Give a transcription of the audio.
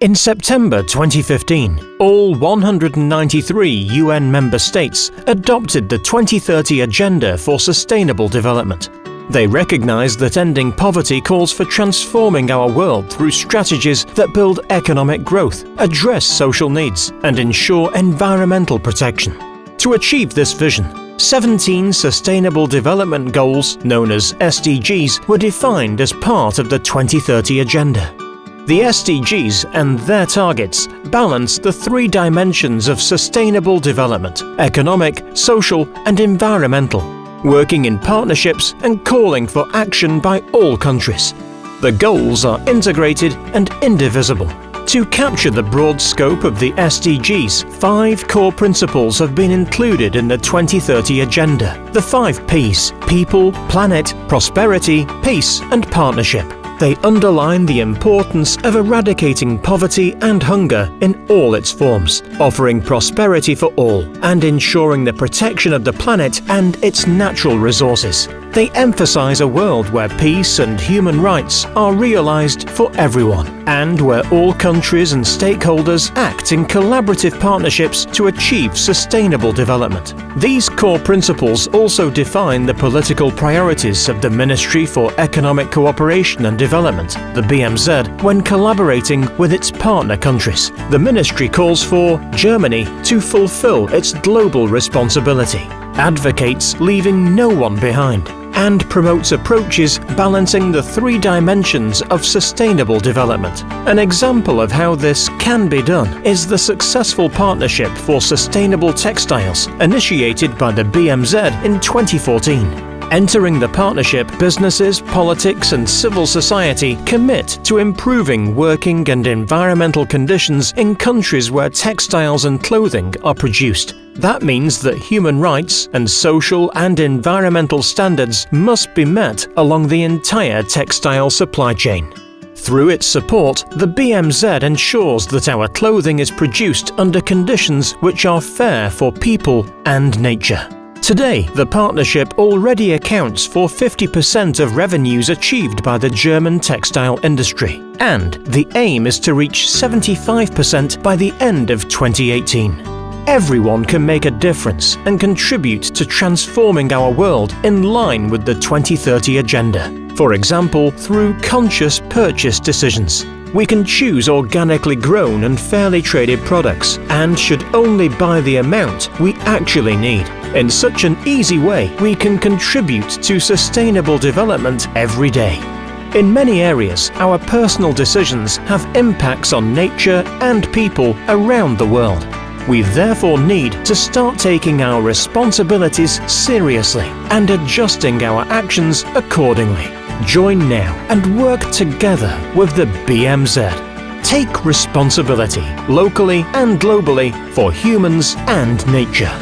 In September 2015, all 193 UN member states adopted the 2030 Agenda for Sustainable Development. They recognize that ending poverty calls for transforming our world through strategies that build economic growth, address social needs, and ensure environmental protection. To achieve this vision, 17 Sustainable Development Goals, known as SDGs, were defined as part of the 2030 Agenda. The SDGs and their targets balance the three dimensions of sustainable development: economic, social, and environmental, working in partnerships and calling for action by all countries. The goals are integrated and indivisible. To capture the broad scope of the SDGs, 5 core principles have been included in the 2030 Agenda. The 5 Ps: people, planet, prosperity, peace, and partnership. They underline the importance of eradicating poverty and hunger in all its forms, offering prosperity for all, and ensuring the protection of the planet and its natural resources. They emphasize a world where peace and human rights are realized for everyone, and where all countries and stakeholders act in collaborative partnerships to achieve sustainable development. These core principles also define the political priorities of the Ministry for Economic Cooperation and Development, the BMZ, when collaborating with its partner countries. The Ministry calls for Germany to fulfill its global responsibility, advocates leaving no one behind, and promotes approaches balancing the three dimensions of sustainable development. An example of how this can be done is the successful Partnership for Sustainable Textiles, initiated by the BMZ in 2014. Entering the partnership, businesses, politics, and civil society commit to improving working and environmental conditions in countries where textiles and clothing are produced. That means that human rights and social and environmental standards must be met along the entire textile supply chain. Through its support, the BMZ ensures that our clothing is produced under conditions which are fair for people and nature. Today, the partnership already accounts for 50% of revenues achieved by the German textile industry, and the aim is to reach 75% by the end of 2018. Everyone can make a difference and contribute to transforming our world in line with the 2030 Agenda. For example, through conscious purchase decisions. We can choose organically grown and fairly traded products and should only buy the amount we actually need. In such an easy way, we can contribute to sustainable development every day. In many areas, our personal decisions have impacts on nature and people around the world. We therefore need to start taking our responsibilities seriously and adjusting our actions accordingly. Join now and work together with the BMZ. Take responsibility, locally and globally, for humans and nature.